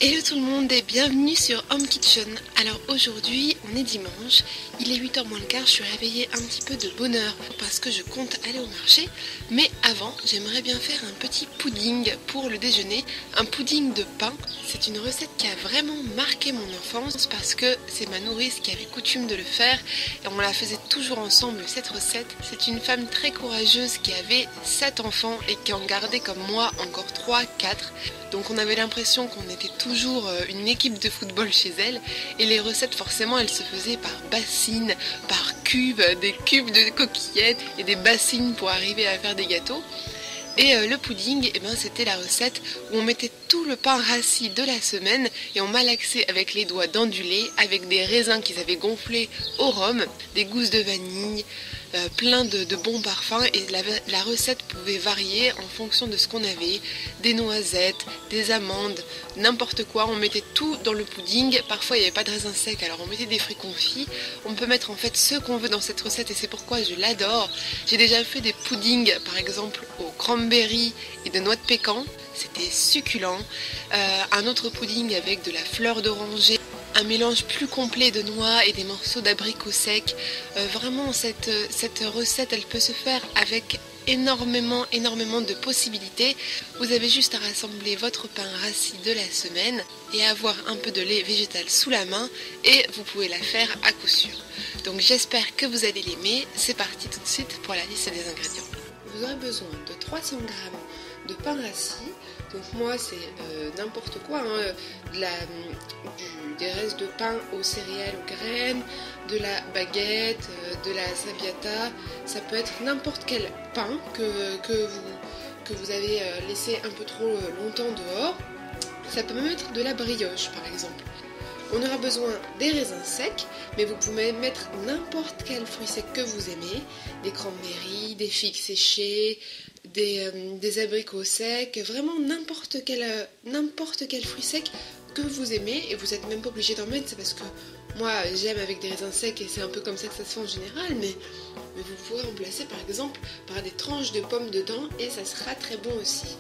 Hello tout le monde et bienvenue sur Home Kitchen. Alors aujourd'hui on est dimanche, il est 8h moins le quart, je suis réveillée un petit peu de bonne heure parce que je compte aller au marché. Mais avant j'aimerais bien faire un petit pudding pour le déjeuner, un pudding de pain. C'est une recette qui a vraiment marqué mon enfance parce que c'est ma nourrice qui avait coutume de le faire et on la faisait toujours ensemble cette recette. C'est une femme très courageuse qui avait 7 enfants et qui en gardait comme moi encore 3, 4. Donc on avait l'impression qu'on était toujours une équipe de football chez elle. Et les recettes forcément elles se faisaient par bassines, par cubes, des cubes de coquillettes et des bassines pour arriver à faire des gâteaux. Et le pudding, c'était la recette où on mettait tout le pain rassis de la semaine et on malaxait avec les doigts dans du lait, avec des raisins qu'ils avaient gonflés au rhum, des gousses de vanille, plein de bons parfums. Et la recette pouvait varier en fonction de ce qu'on avait, des noisettes, des amandes, n'importe quoi. On mettait tout dans le pudding. Parfois il n'y avait pas de raisins secs, alors on mettait des fruits confits. On peut mettre en fait ce qu'on veut dans cette recette et c'est pourquoi je l'adore. J'ai déjà fait des puddings par exemple au cranberry et de noix de pécan, c'était succulent. Un autre pudding avec de la fleur d'oranger, un mélange plus complet de noix et des morceaux d'abricots secs. Vraiment cette recette elle peut se faire avec énormément de possibilités. Vous avez juste à rassembler votre pain rassis de la semaine et avoir un peu de lait végétal sous la main et vous pouvez la faire à coup sûr. Donc j'espère que vous allez l'aimer. C'est parti tout de suite pour la liste des ingrédients. Vous aurez besoin de 300 g de pain rassis. Donc moi c'est n'importe quoi, des restes de pain aux céréales, aux graines, de la baguette, de la sabiata. Ça peut être n'importe quel pain que vous avez laissé un peu trop longtemps dehors. Ça peut même être de la brioche par exemple. On aura besoin des raisins secs, mais vous pouvez mettre n'importe quel fruit sec que vous aimez, des cranberries, des figues séchées, des abricots secs, vraiment n'importe quel fruit sec que vous aimez, et vous n'êtes même pas obligé d'en mettre, c'est parce que moi j'aime avec des raisins secs et c'est un peu comme ça que ça se fait en général, mais vous pourrez remplacer par exemple par des tranches de pommes dedans et ça sera très bon aussi.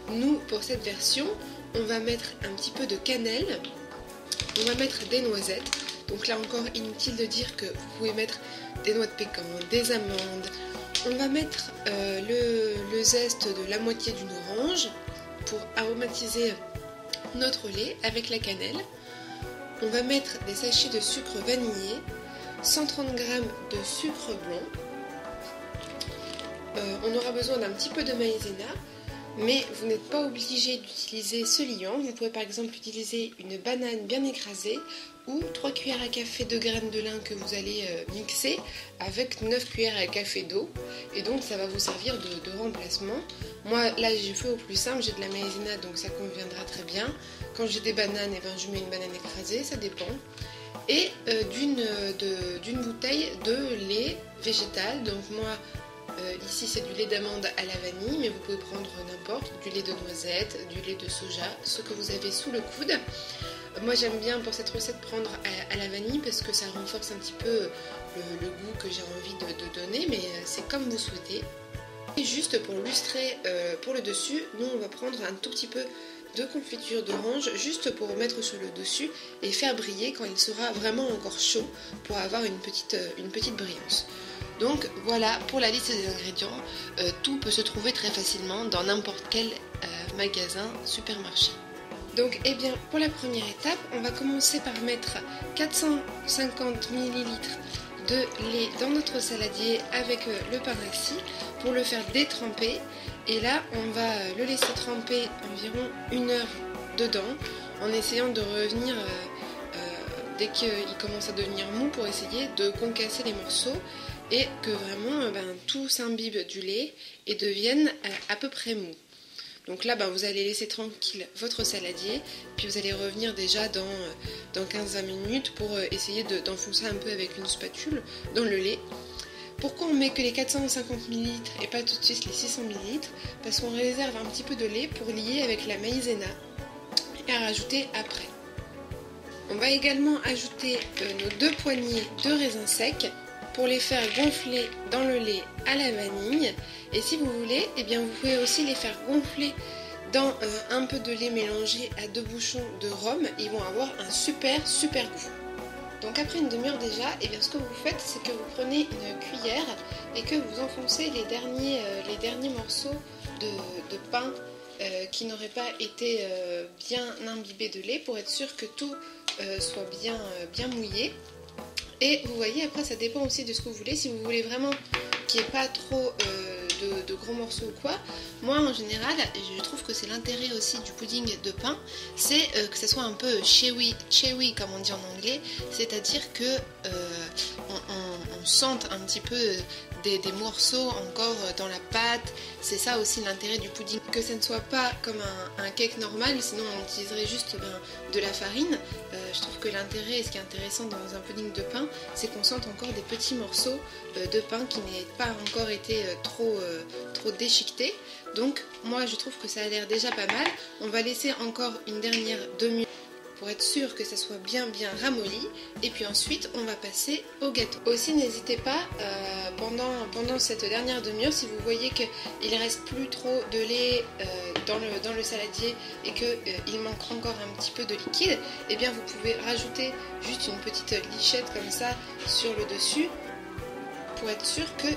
Nous pour cette version, on va mettre un petit peu de cannelle. On va mettre des noisettes, donc là encore inutile de dire que vous pouvez mettre des noix de pécan, des amandes. On va mettre le zeste de la moitié d'une orange pour aromatiser notre lait avec la cannelle. On va mettre des sachets de sucre vanillé, 130 g de sucre blanc. On aura besoin d'un petit peu de maïzena. Mais vous n'êtes pas obligé d'utiliser ce liant. Vous pouvez par exemple utiliser une banane bien écrasée ou 3 cuillères à café de graines de lin que vous allez mixer avec 9 cuillères à café d'eau. Et donc ça va vous servir de remplacement. Moi là j'ai fait au plus simple, j'ai de la maïzena donc ça conviendra très bien. Quand j'ai des bananes, je mets une banane écrasée, ça dépend. Et d'une bouteille de lait végétal. Donc moi ici c'est du lait d'amande à la vanille, mais vous pouvez prendre n'importe, du lait de noisette, du lait de soja, ce que vous avez sous le coude. Moi j'aime bien pour cette recette prendre à la vanille parce que ça renforce un petit peu le goût que j'ai envie de donner, mais c'est comme vous souhaitez. Et juste pour lustrer pour le dessus, nous on va prendre un tout petit peu de confiture d'orange juste pour mettre sur le dessus et faire briller quand il sera vraiment encore chaud pour avoir une petite brillance. Donc voilà pour la liste des ingrédients, tout peut se trouver très facilement dans n'importe quel magasin, supermarché. Donc pour la première étape, on va commencer par mettre 450 ml de lait dans notre saladier avec le pain rassis pour le faire détremper. Et là on va le laisser tremper environ 1 heure dedans en essayant de revenir dès qu'il commence à devenir mou pour essayer de concasser les morceaux et que vraiment tout s'imbibe du lait et devienne à peu près mou. Donc là vous allez laisser tranquille votre saladier, puis vous allez revenir déjà dans 15-20 minutes pour essayer d'enfoncer un peu avec une spatule dans le lait. Pourquoi on met que les 450 ml et pas tout de suite les 600 ml? Parce qu'on réserve un petit peu de lait pour lier avec la maïzena et à rajouter après. On va également ajouter nos 2 poignées de raisins secs pour les faire gonfler dans le lait à la vanille. Et si vous voulez, vous pouvez aussi les faire gonfler dans un peu de lait mélangé à 2 bouchons de rhum, ils vont avoir un super goût. Donc après une demi-heure déjà, et bien ce que vous faites, c'est que vous prenez une cuillère et que vous enfoncez les derniers morceaux de pain qui n'auraient pas été bien imbibés de lait pour être sûr que tout soit bien mouillé. Et vous voyez, après ça dépend aussi de ce que vous voulez. Si vous voulez vraiment qu'il n'y ait pas trop de gros morceaux ou quoi, moi en général, je trouve que c'est l'intérêt aussi du pudding de pain, c'est que ça soit un peu chewy comme on dit en anglais, c'est-à-dire que on sente un petit peu des morceaux encore dans la pâte. C'est ça aussi l'intérêt du pudding, que ça ne soit pas comme un cake normal, sinon on utiliserait juste de la farine. Je trouve que l'intérêt, et ce qui est intéressant dans un pudding de pain, c'est qu'on sente encore des petits morceaux de pain qui n'aient pas encore été trop déchiquetés. Donc moi je trouve que ça a l'air déjà pas mal. On va laisser encore une dernière demi-heure pour être sûr que ça soit bien ramolli, et puis ensuite on va passer au gâteau. Aussi n'hésitez pas pendant cette dernière demi-heure, si vous voyez qu'il ne reste plus trop de lait dans le saladier et qu'il manque encore un petit peu de liquide, et bien vous pouvez rajouter juste une petite lichette comme ça sur le dessus pour être sûr que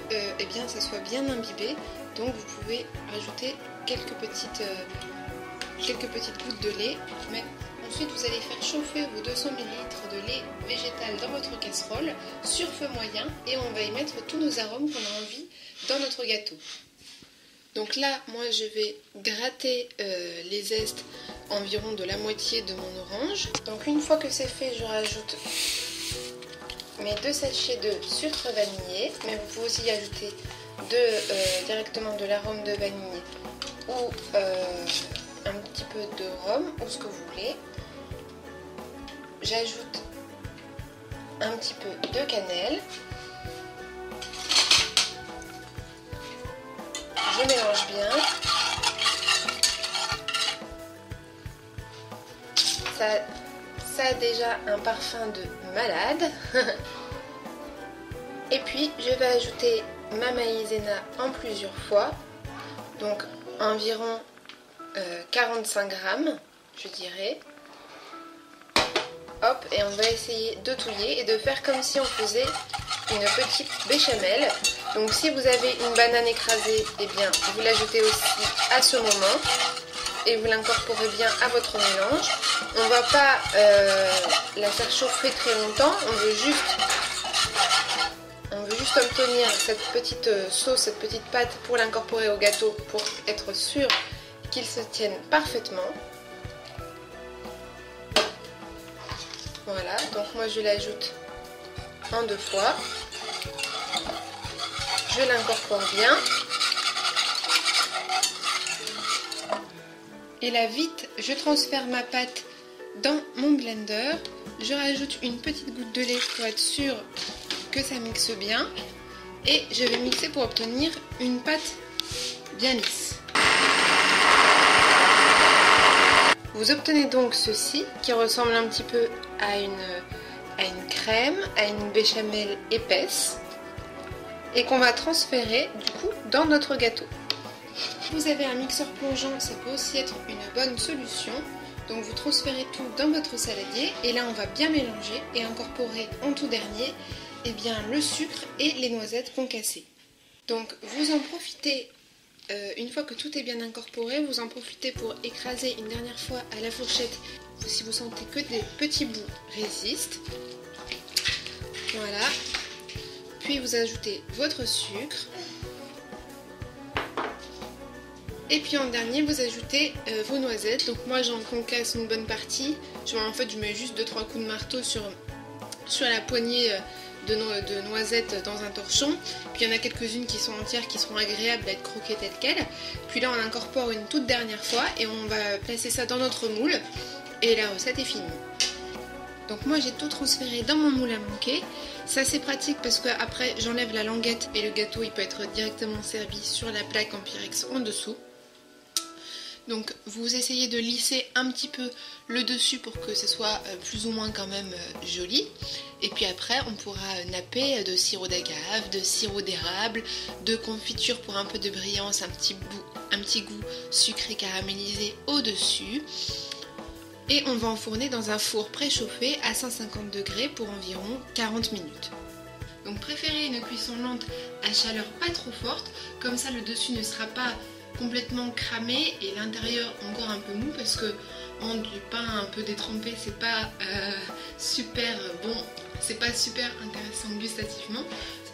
bien, ça soit bien imbibé. Donc vous pouvez rajouter quelques petites gouttes de lait. Mais ensuite, vous allez faire chauffer vos 200 ml de lait végétal dans votre casserole sur feu moyen, et on va y mettre tous nos arômes qu'on a envie dans notre gâteau. Donc là, moi je vais gratter les zestes environ de la moitié de mon orange. Donc une fois que c'est fait, je rajoute mes 2 sachets de sucre vanillé, mais vous pouvez aussi y ajouter directement de l'arôme de vanille ou un petit peu de rhum ou ce que vous voulez. J'ajoute un petit peu de cannelle. Je mélange bien. Ça a déjà un parfum de malade. Et puis je vais ajouter ma maïzena en plusieurs fois. Donc environ 45 grammes, je dirais. Hop, et on va essayer de touiller et de faire comme si on faisait une petite béchamel. Donc si vous avez une banane écrasée, eh bien vous l'ajoutez aussi à ce moment et vous l'incorporez bien à votre mélange. On ne va pas la faire chauffer très longtemps, on veut juste obtenir cette petite sauce, cette petite pâte pour l'incorporer au gâteau, pour être sûr qu'il se tienne parfaitement. Voilà, donc moi je l'ajoute en 2 fois. Je l'incorpore bien. Et là vite, je transfère ma pâte dans mon blender. Je rajoute une petite goutte de lait pour être sûr que ça mixe bien. Et je vais mixer pour obtenir une pâte bien lisse. Vous obtenez donc ceci qui ressemble un petit peu à une crème, à une béchamel épaisse, et qu'on va transférer du coup dans notre gâteau. Si vous avez un mixeur plongeant, ça peut aussi être une bonne solution. Donc vous transférez tout dans votre saladier et là on va bien mélanger et incorporer en tout dernier le sucre et les noisettes concassées. Donc vous en profitez. Une fois que tout est bien incorporé, vous en profitez pour écraser une dernière fois à la fourchette si vous sentez que des petits bouts résistent. Voilà. Puis vous ajoutez votre sucre. Et puis en dernier, vous ajoutez vos noisettes. Donc moi j'en concasse une bonne partie. Je mets juste 2-3 coups de marteau sur la poignée de noisettes dans un torchon. Puis il y en a quelques-unes qui sont entières, qui seront agréables à être croquées telles quelles. Puis là on incorpore une toute dernière fois et on va placer ça dans notre moule. Et la recette est finie. Donc moi j'ai tout transféré dans mon moule à manquer. C'est assez pratique parce que après j'enlève la languette et le gâteau il peut être directement servi sur la plaque en pyrex en dessous. Donc vous essayez de lisser un petit peu le dessus pour que ce soit plus ou moins quand même joli. Et puis après on pourra napper de sirop d'agave, de sirop d'érable, de confiture pour un peu de brillance, un petit goût sucré caramélisé au-dessus. Et on va enfourner dans un four préchauffé à 150 degrés pour environ 40 minutes. Donc préférez une cuisson lente à chaleur pas trop forte, comme ça le dessus ne sera pas complètement cramé et l'intérieur encore un peu mou, parce que du pain un peu détrempé c'est pas super bon, c'est pas super intéressant gustativement.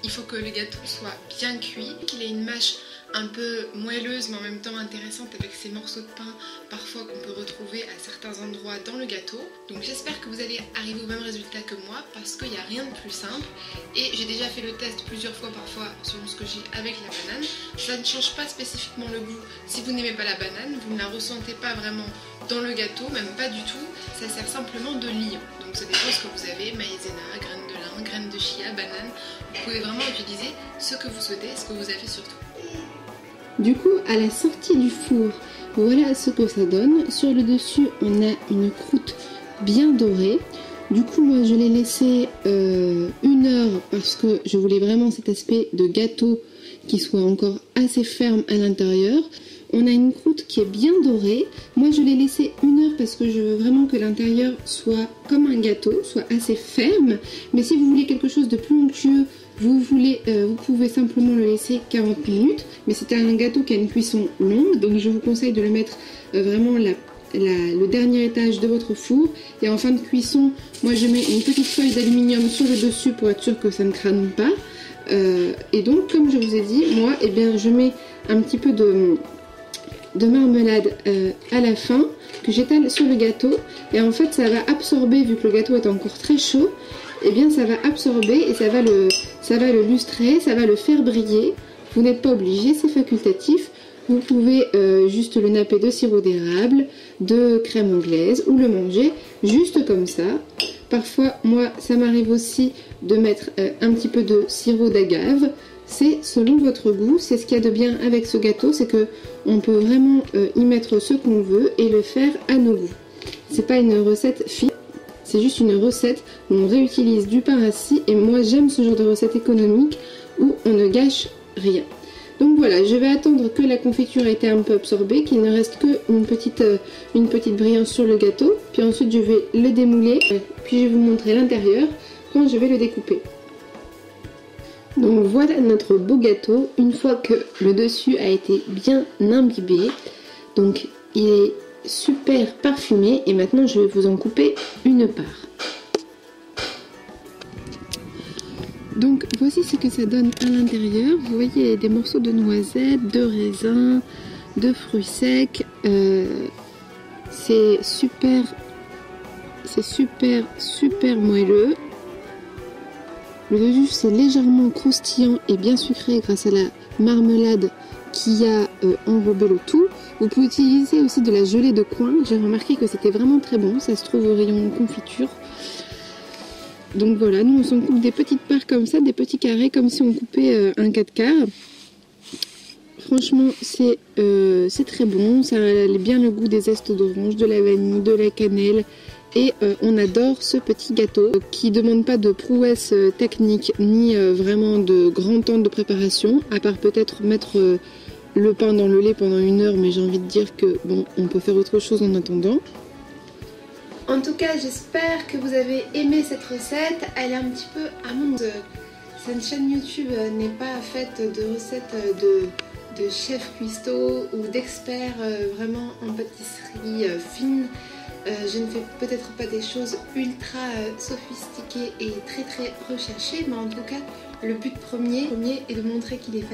Il faut que le gâteau soit bien cuit, qu'il ait une mâche un peu moelleuse mais en même temps intéressante avec ces morceaux de pain parfois qu'on peut retrouver à certains endroits dans le gâteau. Donc j'espère que vous allez arriver au même résultat que moi, parce qu'il n'y a rien de plus simple et j'ai déjà fait le test plusieurs fois parfois selon ce que j'ai avec la banane. Ça ne change pas spécifiquement le goût. Si vous n'aimez pas la banane, vous ne la ressentez pas vraiment dans le gâteau, même pas du tout. Ça sert simplement de liant. Donc ça dépend ce que vous avez, maïzena, graines de lin, graines de chia, banane. Vous pouvez vraiment utiliser ce que vous souhaitez, ce que vous avez surtout. Du coup, à la sortie du four, voilà ce que ça donne. Sur le dessus, on a une croûte bien dorée. Du coup, moi, je l'ai laissé 1 heure parce que je voulais vraiment cet aspect de gâteau qui soit encore assez ferme à l'intérieur. On a une croûte qui est bien dorée. Moi, je l'ai laissé 1 heure parce que je veux vraiment que l'intérieur soit comme un gâteau, soit assez ferme. Mais si vous voulez quelque chose de plus onctueux, vous pouvez simplement le laisser 40 minutes. Mais c'est un gâteau qui a une cuisson longue, donc je vous conseille de le mettre vraiment le dernier étage de votre four. Et en fin de cuisson, moi je mets une petite feuille d'aluminium sur le dessus pour être sûr que ça ne crame pas. Et donc, comme je vous ai dit, moi, eh bien, je mets un petit peu de marmelade à la fin que j'étale sur le gâteau, et en fait ça va absorber, vu que le gâteau est encore très chaud, et bien ça va absorber et ça va le lustrer, ça va le faire briller. Vous n'êtes pas obligé, c'est facultatif. Vous pouvez juste le napper de sirop d'érable, de crème anglaise, ou le manger juste comme ça. Parfois, moi, ça m'arrive aussi de mettre un petit peu de sirop d'agave. C'est selon votre goût. C'est ce qu'il y a de bien avec ce gâteau, c'est que on peut vraiment y mettre ce qu'on veut et le faire à nos goûts. C'est pas une recette fine, c'est juste une recette où on réutilise du pain rassis, et moi j'aime ce genre de recette économique où on ne gâche rien. Donc voilà, je vais attendre que la confiture ait été un peu absorbée, qu'il ne reste qu'une petite brillance sur le gâteau. Puis ensuite je vais le démouler, puis je vais vous montrer l'intérieur quand je vais le découper. Donc voilà notre beau gâteau, une fois que le dessus a été bien imbibé. Donc il est super parfumé, et maintenant je vais vous en couper une part. Donc voici ce que ça donne à l'intérieur. Vous voyez des morceaux de noisettes, de raisins, de fruits secs. C'est super moelleux. Le dessus c'est légèrement croustillant et bien sucré grâce à la marmelade qui a enrobé le tout. Vous pouvez utiliser aussi de la gelée de coin. J'ai remarqué que c'était vraiment très bon. Ça se trouve au rayon confiture. Donc voilà, nous on s'en coupe des petites parts comme ça, des petits carrés, comme si on coupait un 4 quarts. Franchement, c'est très bon, ça a bien le goût des zestes d'orange, de la vanille, de la cannelle. Et on adore ce petit gâteau qui ne demande pas de prouesse technique ni vraiment de grand temps de préparation, à part peut-être mettre le pain dans le lait pendant 1 heure, mais j'ai envie de dire que bon, on peut faire autre chose en attendant. En tout cas, j'espère que vous avez aimé cette recette. Elle est un petit peu à mon... Cette chaîne YouTube n'est pas faite de recettes de chefs cuistots ou d'experts vraiment en pâtisserie fine. Je ne fais peut-être pas des choses ultra sophistiquées et très recherchées, mais en tout cas, le but premier est de montrer qu'il est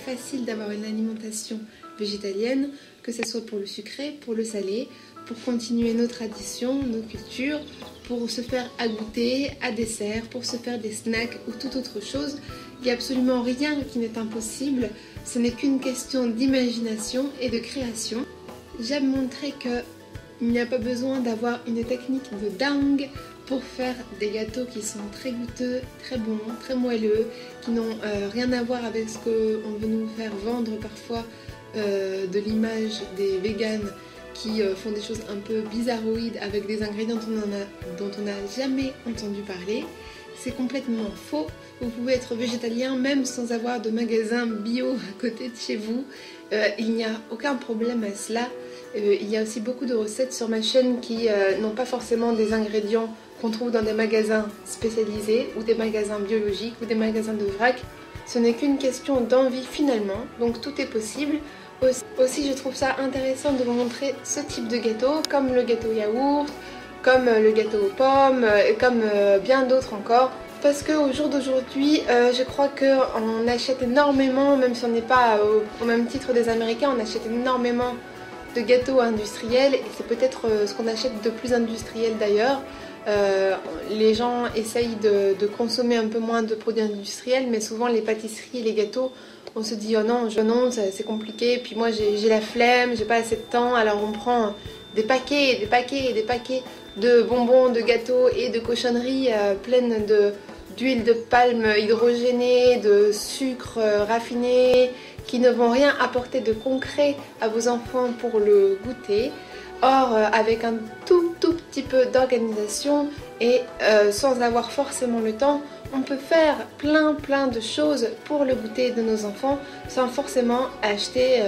facile d'avoir une alimentation végétalienne, que ce soit pour le sucré, pour le salé, pour continuer nos traditions, nos cultures, pour se faire à goûter, à dessert, pour se faire des snacks ou toute autre chose. Il n'y a absolument rien qui n'est impossible, ce n'est qu'une question d'imagination et de création. J'aime montrer qu'il n'y a pas besoin d'avoir une technique de dingue pour faire des gâteaux qui sont très goûteux, très bons, très moelleux, qui n'ont rien à voir avec ce qu'on veut nous faire vendre parfois de l'image des véganes qui font des choses un peu bizarroïdes avec des ingrédients dont on n'a jamais entendu parler. C'est complètement faux. Vous pouvez être végétalien même sans avoir de magasin bio à côté de chez vous. Il n'y a aucun problème à cela. Il y a aussi beaucoup de recettes sur ma chaîne qui n'ont pas forcément des ingrédients qu'on trouve dans des magasins spécialisés ou des magasins biologiques ou des magasins de vrac. Ce n'est qu'une question d'envie finalement, donc tout est possible. Aussi je trouve ça intéressant de vous montrer ce type de gâteau, comme le gâteau yaourt, comme le gâteau aux pommes, et comme bien d'autres encore. Parce qu'au jour d'aujourd'hui, je crois qu'on achète énormément, même si on n'est pas au même titre des Américains, on achète énormément de gâteaux industriels et c'est peut-être ce qu'on achète de plus industriel d'ailleurs. Les gens essayent de consommer un peu moins de produits industriels, mais souvent les pâtisseries et les gâteaux, on se dit oh non, c'est compliqué, puis moi j'ai la flemme, j'ai pas assez de temps, alors on prend des paquets et des paquets et des paquets de bonbons, de gâteaux et de cochonneries pleines d'huile de palme hydrogénée, de sucre raffiné, qui ne vont rien apporter de concret à vos enfants pour le goûter. Or, avec un tout petit peu d'organisation et sans avoir forcément le temps, on peut faire plein de choses pour le goûter de nos enfants sans forcément acheter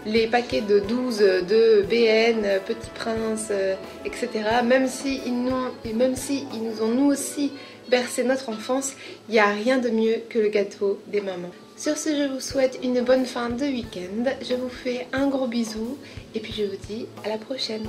les paquets de 12 de BN, Petit Prince, etc. Même si ils nous ont nous aussi bercé notre enfance, il n'y a rien de mieux que le gâteau des mamans. Sur ce, je vous souhaite une bonne fin de week-end. Je vous fais un gros bisou et puis je vous dis à la prochaine.